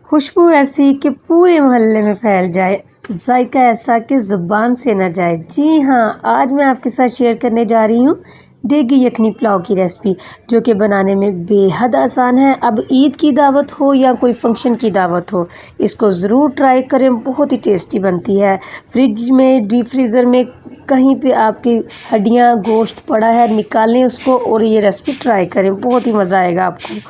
खुशबू ऐसी कि पूरे मोहल्ले में फैल जाए, जायका ऐसा कि ज़ुबान से न जाए। जी हाँ, आज मैं आपके साथ शेयर करने जा रही हूँ देगी यखनी पुलाव की रेसिपी, जो कि बनाने में बेहद आसान है। अब ईद की दावत हो या कोई फंक्शन की दावत हो, इसको ज़रूर ट्राई करें। बहुत ही टेस्टी बनती है। फ्रिज में, डीप फ्रीज़र में, कहीं पे आपकी हड्डियाँ गोश्त पड़ा है, निकालें उसको और ये रेसिपी ट्राई करें, बहुत ही मज़ा आएगा आपको।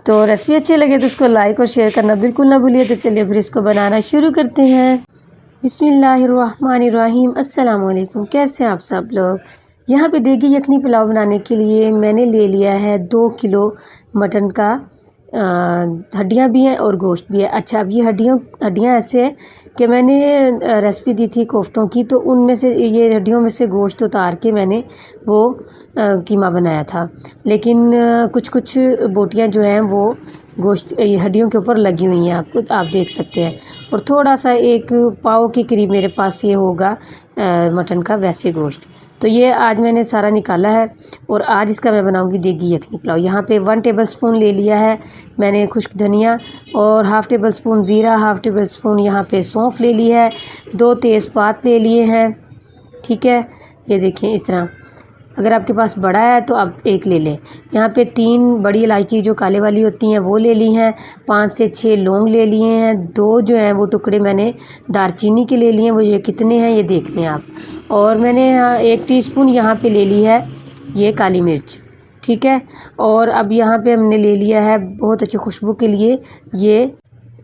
तो रेसिपी अच्छी लगे तो इसको लाइक और शेयर करना बिल्कुल ना भूलिए। तो चलिए फिर इसको बनाना शुरू करते हैं। बिस्मिल्लाहिर्रहमानिर्रहीम। अस्सलाम वालेकुम। कैसे हैं आप सब लोग। यहाँ पे देगी यखनी पुलाव बनाने के लिए मैंने ले लिया है 2 किलो मटन का। हड्डियाँ भी हैं और गोश्त भी है। अच्छा, अब ये हड्डियाँ ऐसे है कि मैंने रेसिपी दी थी कोफ्तों की, तो उनमें से ये हड्डियों में से गोश्त उतार के मैंने वो कीमा बनाया था। लेकिन कुछ कुछ बोटियाँ जो हैं वो गोश्त हड्डियों के ऊपर लगी हुई हैं, आप देख सकते हैं। और थोड़ा सा एक पाव के करीब मेरे पास ये होगा मटन का वैसे गोश्त। तो ये आज मैंने सारा निकाला है और आज इसका मैं बनाऊंगी देगी यखनी पुलाव। यहाँ पे 1 टेबल स्पून ले लिया है मैंने खुश्क धनिया, और हाफ़ टेबल स्पून ज़ीरा, हाफ़ टेबल स्पून यहाँ पे सौंफ ले ली है, 2 तेज़पात ले लिए हैं। ठीक है, ये देखें इस तरह। अगर आपके पास बड़ा है तो आप 1 ले लें। यहाँ पे 3 बड़ी इलायची जो काले वाली होती हैं वो ले ली हैं, 5 से 6 लौंग ले लिए हैं, 2 जो हैं वो टुकड़े मैंने दारचीनी के ले लिए हैं। वो ये कितने हैं ये देख लें आप। और मैंने यहाँ 1 टीस्पून यहाँ पे ले ली है ये काली मिर्च। ठीक है, और अब यहाँ पे हमने ले लिया है बहुत अच्छी खुशबू के लिए ये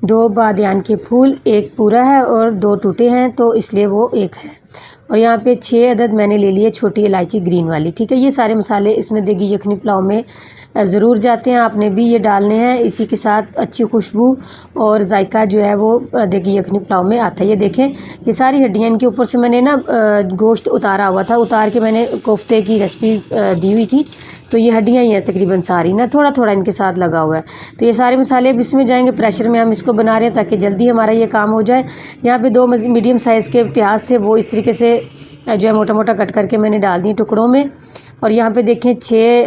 2 बादियान के फूल, 1 पूरा है और 2 टूटे हैं, तो इसलिए वो 1 है। और यहाँ पे 6 अदद मैंने ले लिए छोटी इलायची ग्रीन वाली। ठीक है, ये सारे मसाले इसमें देगी यखनी पुलाव में ज़रूर जाते हैं, आपने भी ये डालने हैं। इसी के साथ अच्छी खुशबू और जायका जो है वो देगी यखनी पुलाव में आता है। ये देखें, ये सारी हड्डियाँ इनके ऊपर से मैंने ना गोश्त उतारा हुआ था, उतार के मैंने कोफ्ते की रेसिपी दी हुई थी। तो ये हड्डियाँ ही हैं तकरीबन सारी ना, थोड़ा थोड़ा इनके साथ लगा हुआ है। तो ये सारे मसाले अब इसमें जाएंगे। प्रेशर में हम इसको बना रहे हैं ताकि जल्दी हमारा ये काम हो जाए। यहाँ पे 2 मीडियम साइज़ के प्याज थे, वो इस तरीके से जो है मोटा मोटा कट करके मैंने डाल दिए टुकड़ों में। और यहाँ पे देखें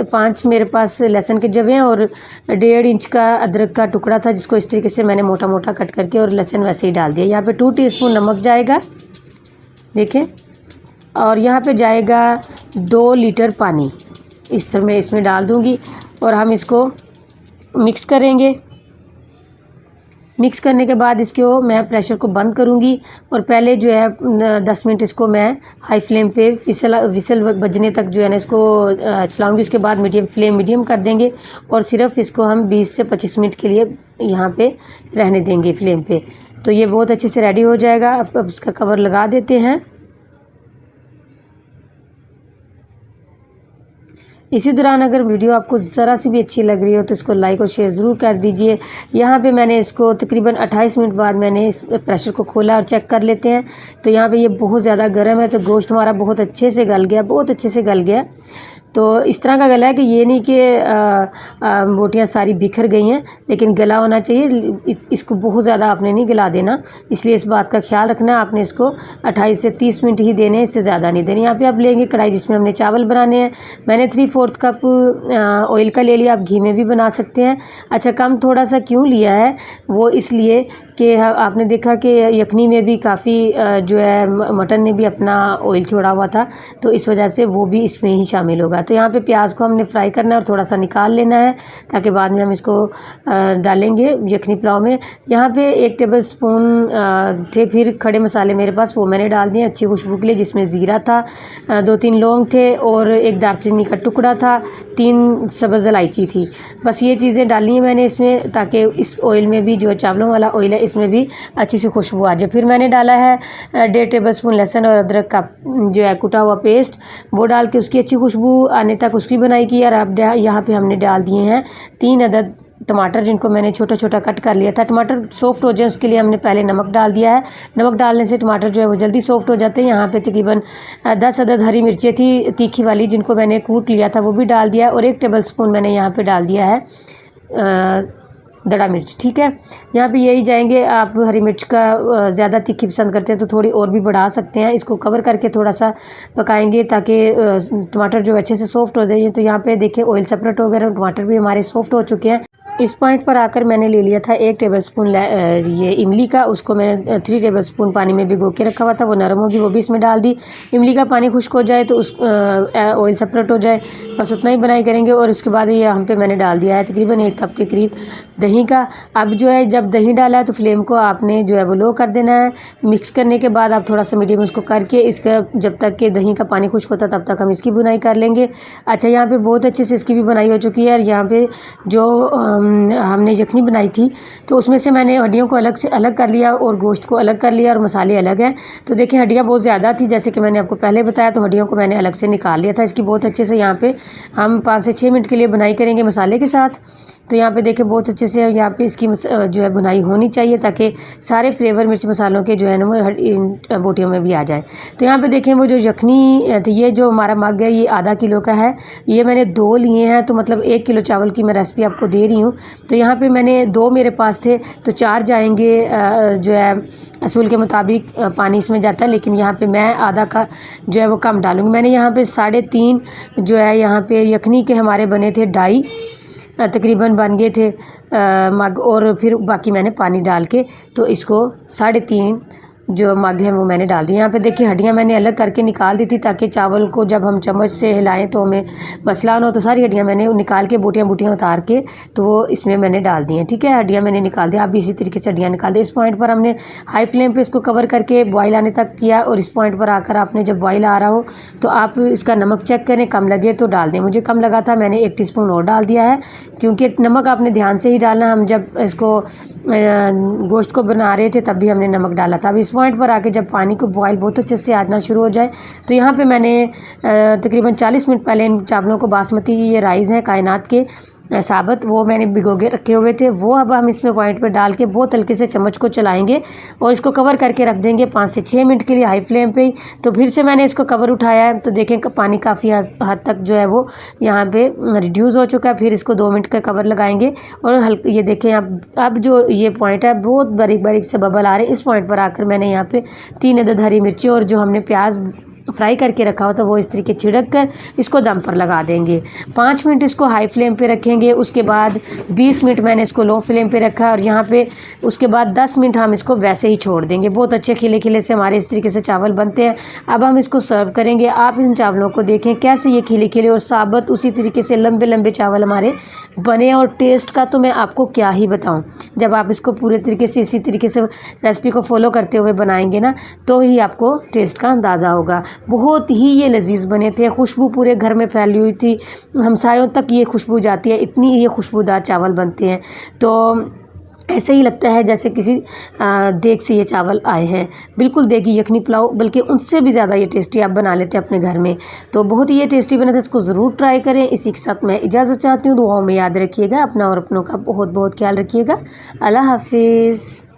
5 मेरे पास लहसुन के जवे हैं और 1.5 इंच का अदरक का टुकड़ा था, जिसको इस तरीके से मैंने मोटा मोटा कट करके और लहसुन वैसे ही डाल दिया। यहाँ पे 2 टीस्पून नमक जाएगा, देखें। और यहाँ पे जाएगा 2 लीटर पानी, इस तरह मैं इसमें डाल दूँगी और हम इसको मिक्स करेंगे। मिक्स करने के बाद इसको मैं प्रेशर को बंद करूंगी और पहले जो है 10 मिनट इसको मैं हाई फ्लेम पे विसल बजने तक जो है ना इसको चलाऊंगी। उसके बाद मीडियम कर देंगे और सिर्फ इसको हम 20 से 25 मिनट के लिए यहाँ पे रहने देंगे फ्लेम पे। तो ये बहुत अच्छे से रेडी हो जाएगा। अब इसका कवर लगा देते हैं। इसी दौरान अगर वीडियो आपको ज़रा सी भी अच्छी लग रही हो तो इसको लाइक और शेयर ज़रूर कर दीजिए। यहाँ पे मैंने इसको तकरीबन 28 मिनट बाद मैंने इस प्रेशर को खोला और चेक कर लेते हैं। तो यहाँ पे ये बहुत ज़्यादा गर्म है, तो गोश्त हमारा बहुत अच्छे से गल गया, बहुत अच्छे से गल गया। तो इस तरह का गला है कि ये नहीं कि बोटियाँ सारी बिखर गई हैं, लेकिन गला होना चाहिए। इसको बहुत ज़्यादा आपने नहीं गला देना, इसलिए इस बात का ख्याल रखना है। आपने इसको 28 से 30 मिनट ही देने हैं, इससे ज़्यादा नहीं देने। यहाँ पे आप लेंगे कढ़ाई जिसमें हमने चावल बनाने हैं। मैंने 3/4 कप ऑयल का ले लिया, आप घी में भी बना सकते हैं। अच्छा, कम थोड़ा सा क्यों लिया है, वो इसलिए कि आपने देखा कि यखनी में भी काफ़ी जो है मटन ने भी अपना ऑयल छोड़ा हुआ था, तो इस वजह से वो भी इसमें ही शामिल होगा। तो यहाँ पे प्याज को हमने फ्राई करना है और थोड़ा सा निकाल लेना है ताकि बाद में हम इसको डालेंगे यखनी पुलाव में। यहाँ पे 1 टेबल स्पून थे फिर खड़े मसाले मेरे पास, वो मैंने डाल दिए अच्छी खुशबू के लिए, जिसमें ज़ीरा था, 2-3 लौंग थे और 1 दारचीनी का टुकड़ा था, 3 सब्ज़ इलायची थी। बस ये चीज़ें डालनी है मैंने इसमें, ताकि इस ऑयल में भी जो चावलों वाला ऑयल है इसमें भी अच्छी सी खुशबू आ जाए। फिर मैंने डाला है 1.5 टेबल स्पून लहसुन और अदरक का जो है कुटा हुआ पेस्ट, वो डाल के उसकी अच्छी खुशबू आने तक उसकी बनाई की। और अब यहाँ पे हमने डाल दिए हैं 3 अदद टमाटर, जिनको मैंने छोटा छोटा कट कर लिया था। टमाटर सॉफ्ट हो जाए उसके लिए हमने पहले नमक डाल दिया है। नमक डालने से टमाटर जो है वो जल्दी सॉफ्ट हो जाते हैं। यहाँ पे तकरीबन 10 अदद हरी मिर्चें थी तीखी वाली, जिनको मैंने कूट लिया था, वो भी डाल दिया। और 1 टेबल स्पून मैंने यहाँ पे डाल दिया है दड़ा मिर्च। ठीक है, यहाँ पे यही जाएंगे। आप हरी मिर्च का ज़्यादा तीखी पसंद करते हैं तो थोड़ी और भी बढ़ा सकते हैं। इसको कवर करके थोड़ा सा पकाएंगे ताकि टमाटर जो अच्छे से सॉफ्ट हो जाए। तो यहाँ पे देखिए ऑयल सेपरेट हो गया और टमाटर भी हमारे सॉफ्ट हो चुके हैं। इस पॉइंट पर आकर मैंने ले लिया था 1 टेबलस्पून ये इमली का, उसको मैंने 3 टेबलस्पून पानी में भिगो के रखा हुआ था, वो नरम होगी, वो भी इसमें डाल दी। इमली का पानी खुश्क हो जाए तो उस ऑयल सेपरेट हो जाए, बस उतना ही बनाई करेंगे। और उसके बाद ये यहाँ पे मैंने डाल दिया है तकरीबन 1 कप के करीब दही का। अब जो है जब दही डाला है तो फ्लेम को आपने जो है वो लो कर देना है। मिक्स करने के बाद आप थोड़ा सा मीडियम उसको करके इसका जब तक कि दही का पानी खुश्क होता तब तक हम इसकी बुनाई कर लेंगे। अच्छा, यहाँ पे बहुत अच्छे से इसकी भी बुनाई हो चुकी है। और यहाँ पे जो हमने यखनी बनाई थी तो उसमें से मैंने हड्डियों को अलग कर लिया और गोश्त को अलग कर लिया और मसाले अलग हैं। तो देखिए हड्डियाँ बहुत ज़्यादा थी, जैसे कि मैंने आपको पहले बताया, तो हड्डियों को मैंने अलग से निकाल लिया था। इसकी बहुत अच्छे से यहाँ पे हम 5 से 6 मिनट के लिए बुनाई करेंगे मसाले के साथ। तो यहाँ पे देखिए बहुत अच्छे से यहाँ पे इसकी जो है बुनाई होनी चाहिए ताकि सारे फ्लेवर मिर्च मसालों के जो है ना वो इन बोटियों में भी आ जाए। तो यहाँ पे देखें वो जो यखनी, तो ये जो हमारा मग है ये आधा किलो का है, ये मैंने 2 लिए हैं, तो मतलब 1 किलो चावल की मैं रेसिपी आपको दे रही हूँ। तो यहाँ पे मैंने 2 मेरे पास थे तो 4 जाएंगे, जो है असूल के मुताबिक पानी इसमें जाता है, लेकिन यहाँ पे मैं आधा का जो है वो कम डालूँगी। मैंने यहाँ पे 3.5 जो है यहाँ पे यखनी के हमारे बने थे 2.5 तकरीबन बन गए थे मग, और फिर बाकी मैंने पानी डाल के तो इसको 3.5 जो मग है वो मैंने डाल दिया। यहाँ पे देखिए हड्डियाँ मैंने अलग करके निकाल दी थी ताकि चावल को जब हम चम्मच से हिलाएं तो हमें मसला ना हो। तो सारी हड्डियाँ मैंने निकाल के बोटियाँ उतार के तो वो इसमें मैंने डाल दी हैं। ठीक है, हड्डियाँ मैंने निकाल दी, आप भी इसी तरीके से हड्डियाँ निकाल दी। इस पॉइंट पर हमने हाई फ्लेम पर इसको कवर करके बॉयल आने तक किया। और इस पॉइंट पर आकर आपने जब बॉयल आ रहा हो तो आप इसका नमक चेक करें, कम लगे तो डाल दें। मुझे कम लगा था, मैंने 1 टीस्पून और डाल दिया है, क्योंकि नमक आपने ध्यान से ही डालना। हम जब इसको गोश्त को बना रहे थे तब भी हमने नमक डाला था। अब इस पॉइंट पर आके जब पानी को बॉयल बहुत अच्छे से आना शुरू हो जाए तो यहाँ पे मैंने तकरीबन 40 मिनट पहले इन चावलों को, बासमती ये राइस हैं कायनात के साबुत, वो मैंने भिगो के रखे हुए थे, वो अब हम इसमें पॉइंट पे डाल के बहुत हल्के से चम्मच को चलाएंगे और इसको कवर करके रख देंगे 5 से 6 मिनट के लिए हाई फ्लेम पे ही। तो फिर से मैंने इसको कवर उठाया है तो देखें पानी काफ़ी हद तक जो है वो यहाँ पे रिड्यूस हो चुका है। फिर इसको 2 मिनट का कवर लगाएंगे और ये देखें अब जो ये पॉइंट है बहुत बारीक बारीक से बबल आ रहे हैं। इस पॉइंट पर आकर मैंने यहाँ पे 3 अदद हरी मिर्ची और जो हमने प्याज फ्राई करके रखा हो तो वो इस तरीके छिड़क कर इसको दम पर लगा देंगे। 5 मिनट इसको हाई फ्लेम पे रखेंगे, उसके बाद 20 मिनट मैंने इसको लो फ्लेम पे रखा और यहाँ पे उसके बाद 10 मिनट हम इसको वैसे ही छोड़ देंगे। बहुत अच्छे खिले खिले से हमारे इस तरीके से चावल बनते हैं। अब हम इसको सर्व करेंगे। आप इन चावलों को देखें कैसे ये खिले खिले और साबुत उसी तरीके से लंबे लंबे चावल हमारे बने, और टेस्ट का तो मैं आपको क्या ही बताऊँ। जब आप इसको पूरे तरीके से इसी तरीके से रेसिपी को फॉलो करते हुए बनाएंगे ना तो ही आपको टेस्ट का अंदाज़ा होगा। बहुत ही ये लजीज बने थे, खुशबू पूरे घर में फैली हुई थी, हमसायों तक ये खुशबू जाती है, इतनी ये खुशबूदार चावल बनते हैं। तो ऐसे ही लगता है जैसे किसी देग से ये चावल आए हैं। बिल्कुल देगी यखनी पुलाव, बल्कि उनसे भी ज़्यादा ये टेस्टी आप बना लेते हैं अपने घर में। तो बहुत ही ये टेस्टी बना था, इसको ज़रूर ट्राई करें। इसी के साथ मैं इजाज़त चाहती हूँ। दुआओं में याद रखिएगा अपना और अपनों का बहुत बहुत ख्याल रखिएगा। अल्लाह हाफिज़।